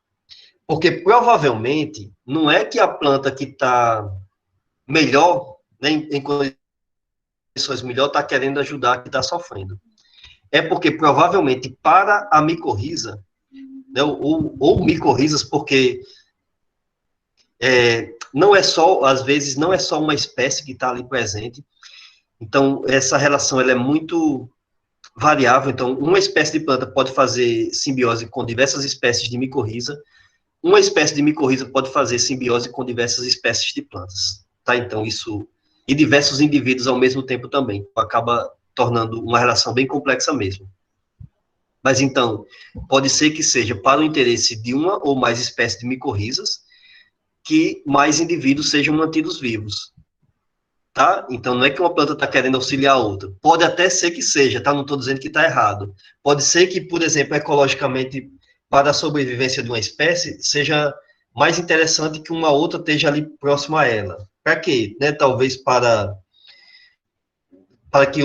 Porque provavelmente não é que a planta que está melhor, né, em condições melhor, está querendo ajudar a que está sofrendo. É porque provavelmente para a micorriza, né, ou micorrizas, porque não é só, às vezes, não é só uma espécie que está ali presente. Então, essa relação ela é muito variável. Então, uma espécie de planta pode fazer simbiose com diversas espécies de micorriza, uma espécie de micorriza pode fazer simbiose com diversas espécies de plantas, tá? Então, isso... E diversos indivíduos ao mesmo tempo também. Acaba tornando uma relação bem complexa mesmo. Mas, então, pode ser que seja para o interesse de uma ou mais espécies de micorrizas que mais indivíduos sejam mantidos vivos, tá? Então, não é que uma planta está querendo auxiliar a outra. Pode até ser que seja, tá? Não estou dizendo que está errado. Pode ser que, por exemplo, ecologicamente, para a sobrevivência de uma espécie, seja mais interessante que uma outra esteja ali próxima a ela. Para quê? Né? Talvez para que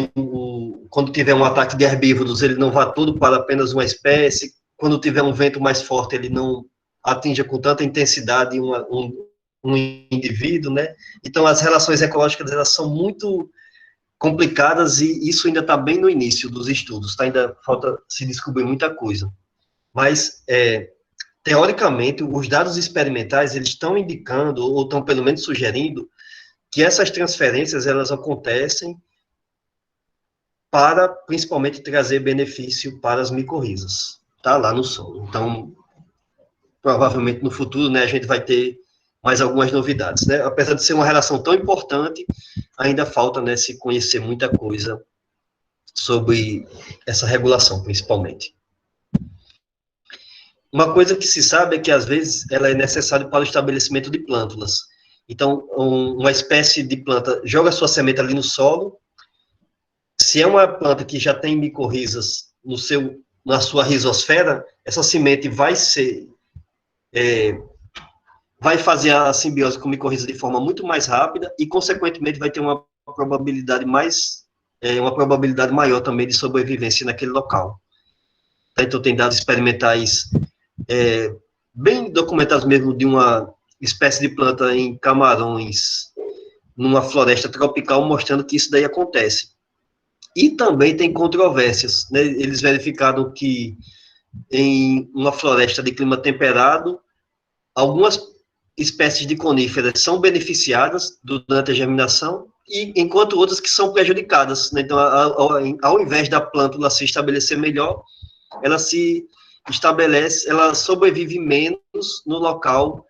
quando tiver um ataque de herbívoros, ele não vá todo para apenas uma espécie. Quando tiver um vento mais forte, ele não atinja com tanta intensidade um indivíduo, né? Então, as relações ecológicas, elas são muito complicadas e isso ainda está bem no início dos estudos, tá? Ainda falta se descobrir muita coisa. Mas, teoricamente, os dados experimentais, eles estão indicando, ou estão pelo menos sugerindo, que essas transferências, elas acontecem para, principalmente, trazer benefício para as micorrizas, tá? Lá no solo. Então, provavelmente, no futuro, né, a gente vai ter mais algumas novidades, né? Apesar de ser uma relação tão importante, ainda falta, né, se conhecer muita coisa sobre essa regulação, principalmente. Uma coisa que se sabe é que, às vezes, ela é necessária para o estabelecimento de plântulas. Então, uma espécie de planta joga sua semente ali no solo. Se é uma planta que já tem micorrizas na sua rizosfera, essa semente vai fazer a simbiose com micorriza de forma muito mais rápida e, consequentemente, vai ter uma probabilidade uma probabilidade maior também de sobrevivência naquele local. Então, tem dados experimentais bem documentados mesmo de uma espécie de planta em Camarões, numa floresta tropical, mostrando que isso daí acontece. E também tem controvérsias, né? Eles verificaram que em uma floresta de clima temperado, algumas espécies de coníferas são beneficiadas durante a germinação, enquanto outras que são prejudicadas, né? Então, ao invés da plântula se estabelecer melhor, ela se estabelece, ela sobrevive menos no local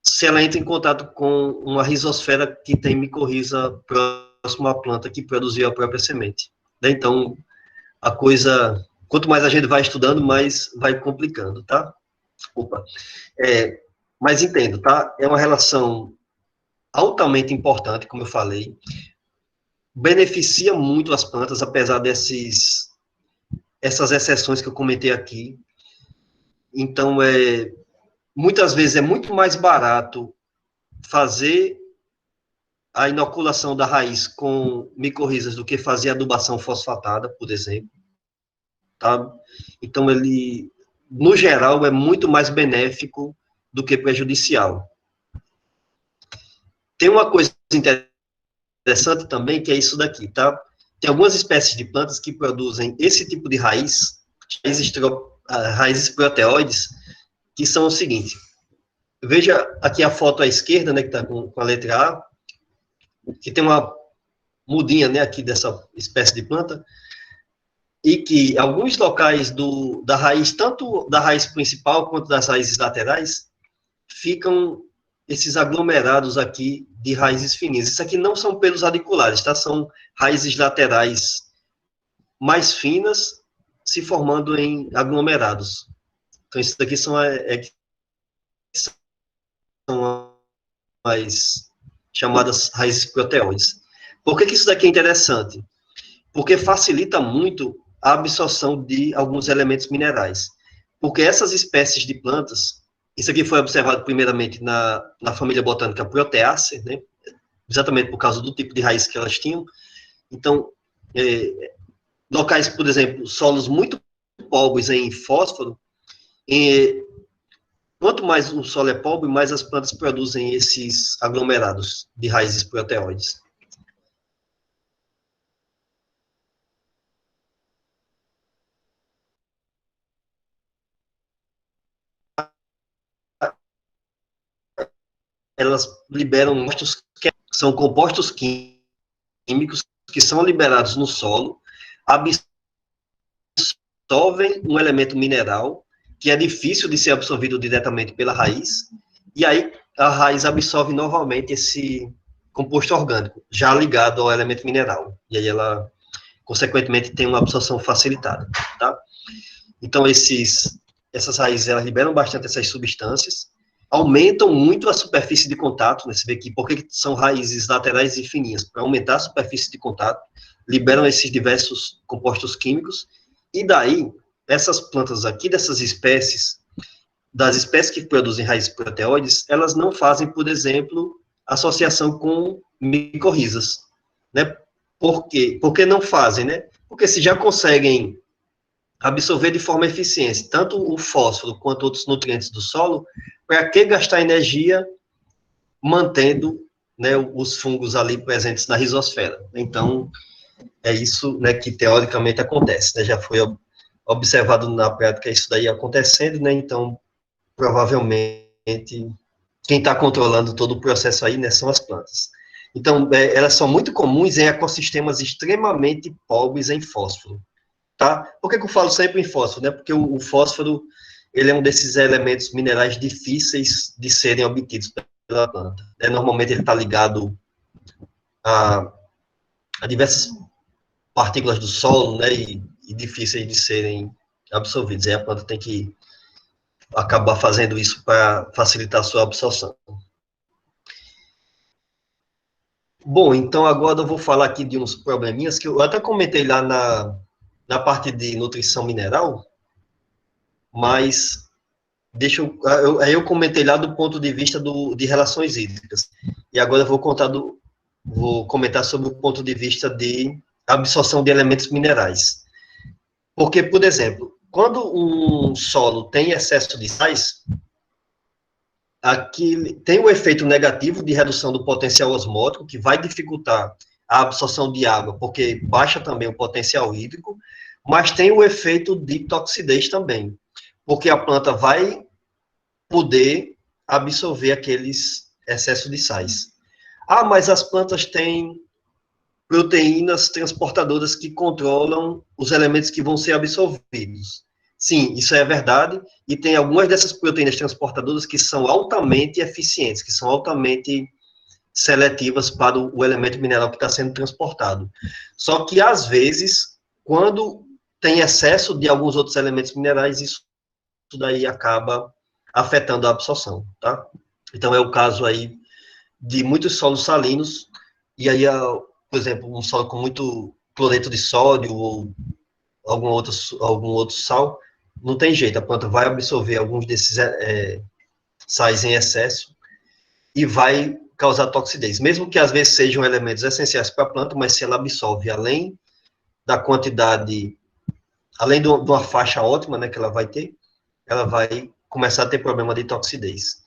se ela entra em contato com uma rizosfera que tem micorriza próximo à planta que produziu a própria semente. Então, a coisa, quanto mais a gente vai estudando, mais vai complicando, tá? Opa. Mas entendo, tá? É uma relação altamente importante, como eu falei, beneficia muito as plantas, apesar essas exceções que eu comentei aqui. Então, muitas vezes é muito mais barato fazer a inoculação da raiz com micorrizas do que fazer adubação fosfatada, por exemplo. Tá? Então, ele, no geral, é muito mais benéfico do que prejudicial. Tem uma coisa interessante também, que é isso daqui, tá? Tem algumas espécies de plantas que produzem esse tipo de raízes proteoides, que são o seguinte. Veja aqui a foto à esquerda, né, que está com a letra A, que tem uma mudinha, né, aqui dessa espécie de planta, e que alguns locais da raiz, tanto da raiz principal quanto das raízes laterais, ficam esses aglomerados aqui de raízes fininhas. Isso aqui não são pelos radiculares, tá? São raízes laterais mais finas se formando em aglomerados. Então, isso daqui são as chamadas raízes proteoides. Por que isso daqui é interessante? Porque facilita muito a absorção de alguns elementos minerais. Porque essas espécies de plantas, isso aqui foi observado primeiramente na família botânica Proteaceae, né? Exatamente por causa do tipo de raiz que elas tinham. Então, locais, por exemplo, solos muito pobres em fósforo, quanto mais o solo é pobre, mais as plantas produzem esses aglomerados de raízes proteóides. elas liberam compostos que são compostos químicos que são liberados no solo, absorvem um elemento mineral que é difícil de ser absorvido diretamente pela raiz, e aí a raiz absorve novamente esse composto orgânico, já ligado ao elemento mineral, e aí ela, consequentemente, tem uma absorção facilitada, tá? Então, essas raízes, elas liberam bastante essas substâncias, aumentam muito a superfície de contato, né? Você vê aqui, porque são raízes laterais e fininhas, para aumentar a superfície de contato, liberam esses diversos compostos químicos, e daí, essas plantas aqui, dessas espécies, das espécies que produzem raízes proteóides, elas não fazem, por exemplo, associação com micorrizas, né? Por quê? Porque não fazem, né? Porque se já conseguem absorver de forma eficiente tanto o fósforo quanto outros nutrientes do solo, para que gastar energia mantendo, né, os fungos ali presentes na rizosfera? Então, é isso, né, que teoricamente acontece, né? Já foi observado na prática isso daí acontecendo, né? Então, provavelmente, quem está controlando todo o processo aí, né, são as plantas. Então, elas são muito comuns em ecossistemas extremamente pobres em fósforo, tá? Por que eu falo sempre em fósforo, né? Porque o fósforo, ele é um desses elementos minerais difíceis de serem obtidos pela planta, né? Normalmente ele está ligado a, a diversas partículas do solo, né, e difíceis de serem absorvidos. Aí a planta tem que acabar fazendo isso para facilitar a sua absorção. Bom, então agora eu vou falar aqui de uns probleminhas que eu até comentei lá na parte de nutrição mineral, mas aí eu comentei lá do ponto de vista de relações hídricas. E agora eu vou comentar sobre o ponto de vista de absorção de elementos minerais. Porque, por exemplo, quando um solo tem excesso de sais, aqui tem o efeito negativo de redução do potencial osmótico, que vai dificultar a absorção de água, porque baixa também o potencial hídrico, mas tem o efeito de toxidez também, porque a planta vai poder absorver aqueles excessos de sais. Ah, mas as plantas têm proteínas transportadoras que controlam os elementos que vão ser absorvidos. Sim, isso é verdade, e tem algumas dessas proteínas transportadoras que são altamente eficientes, que são altamente seletivas para o elemento mineral que está sendo transportado. Só que, às vezes, quando tem excesso de alguns outros elementos minerais, isso daí acaba afetando a absorção, tá? Então, é o caso aí de muitos solos salinos, e aí, por exemplo, um solo com muito cloreto de sódio ou algum outro sal, não tem jeito, a planta vai absorver alguns desses sais em excesso e vai causar toxidez, mesmo que às vezes sejam elementos essenciais para a planta, mas se ela absorve além da quantidade, além de uma faixa ótima, né, que ela vai ter, ela vai começar a ter problema de toxidez.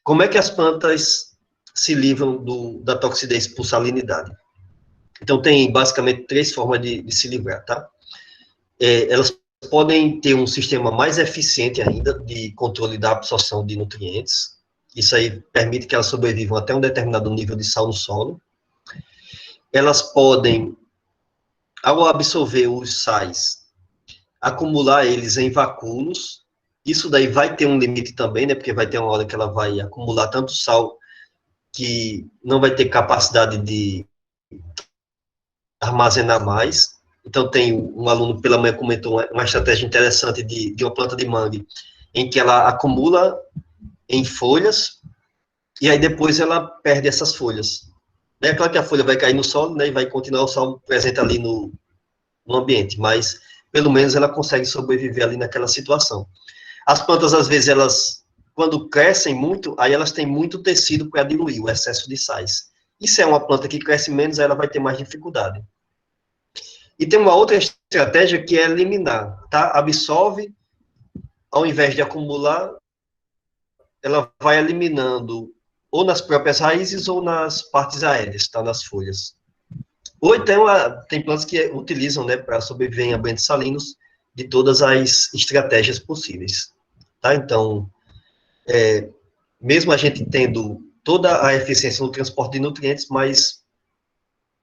Como é que as plantas se livram da toxidez por salinidade? Então, tem basicamente 3 formas de se livrar, tá? Elas podem ter um sistema mais eficiente ainda de controle da absorção de nutrientes. Isso aí permite que elas sobrevivam até um determinado nível de sal no solo. Elas podem, ao absorver os sais, acumular eles em vacúolos. Isso daí vai ter um limite também, né? Porque vai ter uma hora que ela vai acumular tanto sal que não vai ter capacidade de armazenar mais. Então, tem um aluno pela manhã comentou uma estratégia interessante de uma planta de mangue, em que ela acumula em folhas, e aí depois ela perde essas folhas. É claro que a folha vai cair no solo, né, e vai continuar o solo presente ali no ambiente, mas pelo menos ela consegue sobreviver ali naquela situação. As plantas, às vezes, quando crescem muito, aí elas têm muito tecido para diluir o excesso de sais. E se é uma planta que cresce menos, ela vai ter mais dificuldade. E tem uma outra estratégia que é eliminar, tá? Absorve, ao invés de acumular, ela vai eliminando ou nas próprias raízes ou nas partes aéreas, tá? Nas folhas. Ou então, tem plantas que utilizam, né, para sobreviver em ambientes salinos, de todas as estratégias possíveis, tá? Então, mesmo a gente tendo toda a eficiência no transporte de nutrientes, mas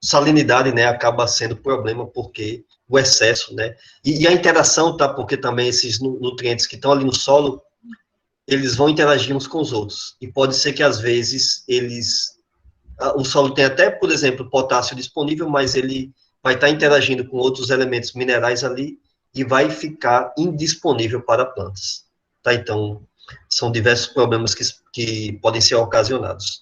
salinidade, né, acaba sendo problema porque o excesso, né, e a interação, tá, porque também esses nutrientes que estão ali no solo, eles vão interagir uns com os outros, e pode ser que às vezes o solo tem até, por exemplo, potássio disponível, mas ele vai estar interagindo com outros elementos minerais ali e vai ficar indisponível para plantas, tá, então são diversos problemas que podem ser ocasionados.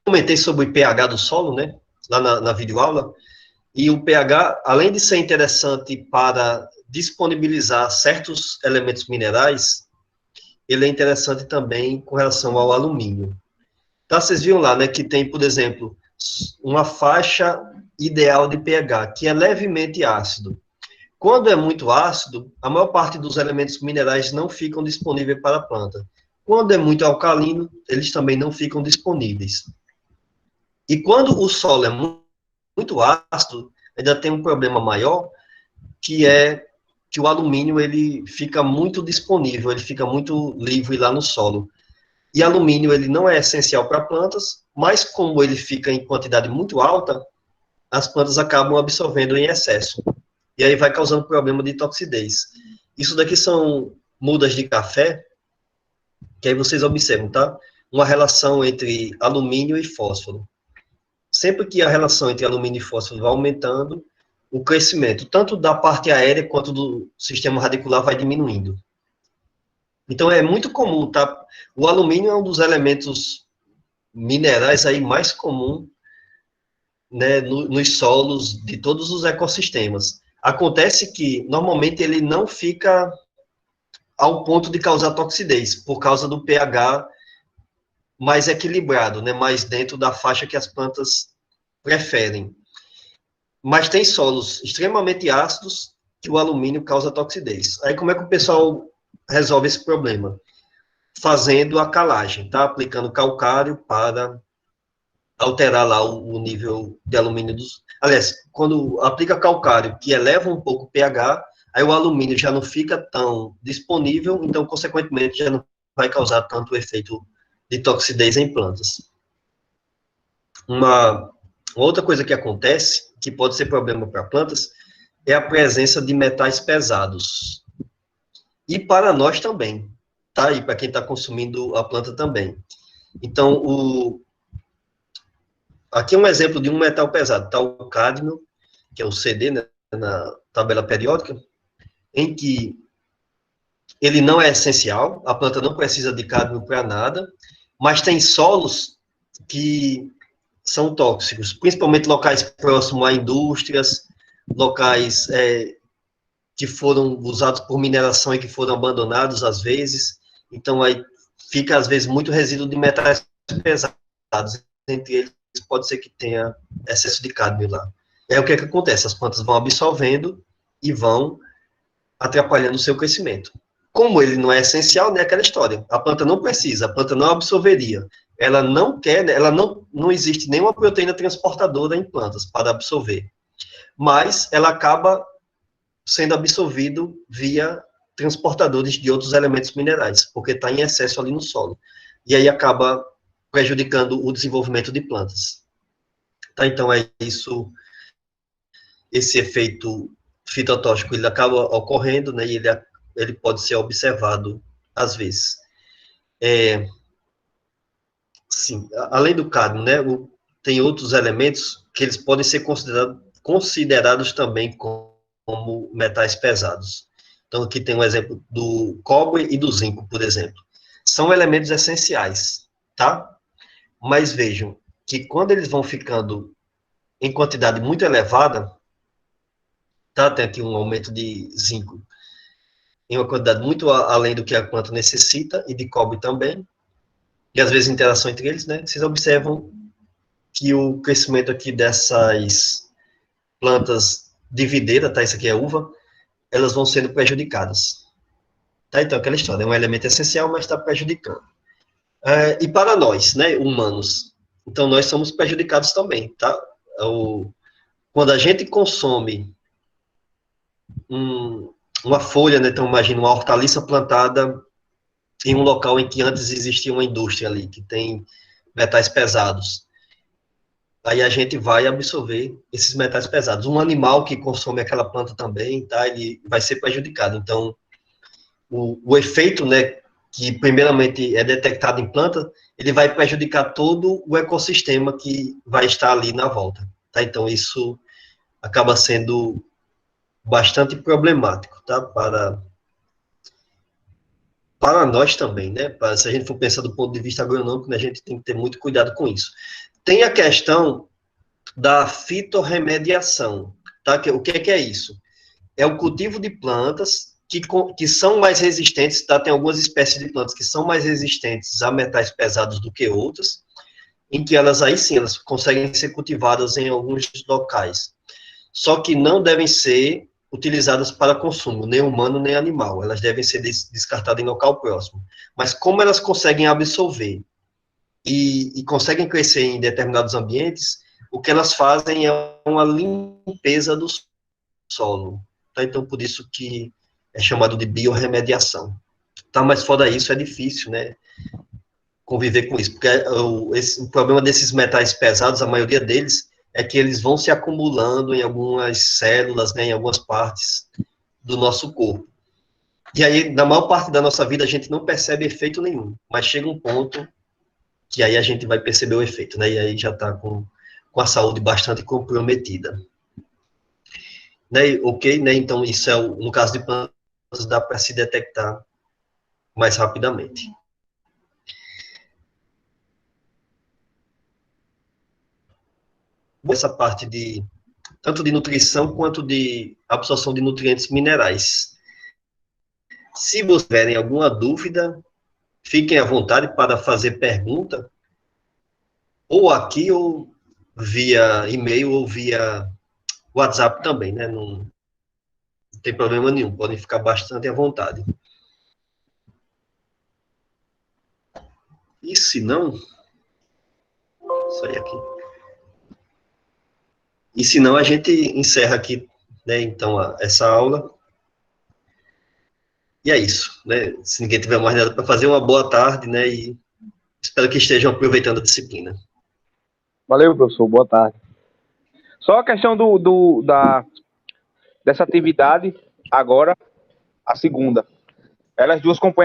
Comentei sobre o pH do solo, né, lá na videoaula, e o pH, além de ser interessante para disponibilizar certos elementos minerais, ele é interessante também com relação ao alumínio. Tá, vocês viram lá, né, que tem, por exemplo, uma faixa ideal de pH, que é levemente ácido. Quando é muito ácido, a maior parte dos elementos minerais não ficam disponíveis para a planta. Quando é muito alcalino, eles também não ficam disponíveis. E quando o solo é muito ácido, ainda tem um problema maior, que é que o alumínio ele fica muito disponível, ele fica muito livre lá no solo. E alumínio ele não é essencial para plantas, mas como ele fica em quantidade muito alta, as plantas acabam absorvendo em excesso. E aí vai causando problema de toxidez. Isso daqui são mudas de café, que aí vocês observam, tá? Uma relação entre alumínio e fósforo. Sempre que a relação entre alumínio e fósforo vai aumentando, o crescimento, tanto da parte aérea quanto do sistema radicular, vai diminuindo. Então, é muito comum, tá? O alumínio é um dos elementos minerais aí mais comum, né, nos solos de todos os ecossistemas. Acontece que, normalmente, ele não fica ao ponto de causar toxidez, por causa do pH mais equilibrado, né, mais dentro da faixa que as plantas preferem. Mas tem solos extremamente ácidos que o alumínio causa toxidez. Aí como é que o pessoal resolve esse problema? Fazendo a calagem, tá? Aplicando calcário para alterar lá o nível de alumínio dos... Aliás, quando aplica calcário, que eleva um pouco o pH, aí o alumínio já não fica tão disponível, então, consequentemente, já não vai causar tanto efeito de toxidez em plantas. Uma outra coisa que acontece, que pode ser problema para plantas, é a presença de metais pesados. E para nós também, tá? E para quem está consumindo a planta também. Então, aqui é um exemplo de um metal pesado, tá? O cádmio, que é o CD, né, na tabela periódica, em que ele não é essencial, a planta não precisa de cádmio para nada, mas tem solos que são tóxicos, principalmente locais próximos a indústrias, locais que foram usados por mineração e que foram abandonados às vezes, então aí fica às vezes muito resíduo de metais pesados, entre eles pode ser que tenha excesso de cádmio lá. É o que acontece, as plantas vão absorvendo e vão atrapalhando o seu crescimento. Como ele não é essencial, né, aquela história, a planta não precisa, a planta não absorveria, ela não quer, ela não existe nenhuma proteína transportadora em plantas para absorver, mas ela acaba sendo absorvido via transportadores de outros elementos minerais, porque está em excesso ali no solo. E aí acaba prejudicando o desenvolvimento de plantas. Tá, então é isso, esse efeito fitotóxico, ele acaba ocorrendo, né, e ele pode ser observado às vezes. Sim, além do cádmio, né, tem outros elementos que eles podem ser considerados também como metais pesados. Então, aqui tem um exemplo do cobre e do zinco, por exemplo. São elementos essenciais, tá? Mas vejam que quando eles vão ficando em quantidade muito elevada, tá? Tem aqui um aumento de zinco em uma quantidade muito além do que a planta necessita, e de cobre também, e às vezes interação entre eles, né? Vocês observam que o crescimento aqui dessas plantas de videira, tá? Isso aqui é uva, elas vão sendo prejudicadas. Tá? Então, aquela história, é um elemento essencial, mas está prejudicando. E para nós, né, humanos, então nós somos prejudicados também, tá? Quando a gente consome uma folha, né, então imagina uma hortaliça plantada em um local em que antes existia uma indústria ali, que tem metais pesados. Aí a gente vai absorver esses metais pesados. Um animal que consome aquela planta também, tá, ele vai ser prejudicado. Então, o efeito, né, que primeiramente é detectado em planta, ele vai prejudicar todo o ecossistema que vai estar ali na volta. Tá? Então, isso acaba sendo bastante problemático, tá? Para nós também, né? Se a gente for pensar do ponto de vista agronômico, né, a gente tem que ter muito cuidado com isso. Tem a questão da fitorremediação, tá? O que é isso? É o cultivo de plantas que são mais resistentes, tá? Tem algumas espécies de plantas que são mais resistentes a metais pesados do que outras, em que elas aí sim, elas conseguem ser cultivadas em alguns locais. Só que não devem ser utilizadas para consumo, nem humano nem animal. Elas devem ser descartadas em local próximo. Mas como elas conseguem absorver e conseguem crescer em determinados ambientes, o que elas fazem é uma limpeza do solo. Tá? Então, por isso que é chamado de biorremediação. Tá? Mas fora isso, é difícil, né? Conviver com isso, porque o problema desses metais pesados, a maioria deles, é que eles vão se acumulando em algumas células, né, em algumas partes do nosso corpo. E aí, na maior parte da nossa vida, a gente não percebe efeito nenhum, mas chega um ponto que aí a gente vai perceber o efeito, né, e aí já está com a saúde bastante comprometida. Né, ok, né, então isso é, no caso de plantas, dá para se detectar mais rapidamente. Essa parte de tanto de nutrição quanto de absorção de nutrientes minerais. Se vocês tiverem alguma dúvida, fiquem à vontade para fazer pergunta, ou aqui, ou via e-mail, ou via WhatsApp também, né? Não tem problema nenhum, podem ficar bastante à vontade. E se não, sair aqui. E se não, a gente encerra aqui, né? Então, essa aula. E é isso, né? Se ninguém tiver mais nada para fazer, uma boa tarde, né? E espero que estejam aproveitando a disciplina. Valeu, professor. Boa tarde. Só a questão dessa atividade, agora, a segunda. Elas duas companheiras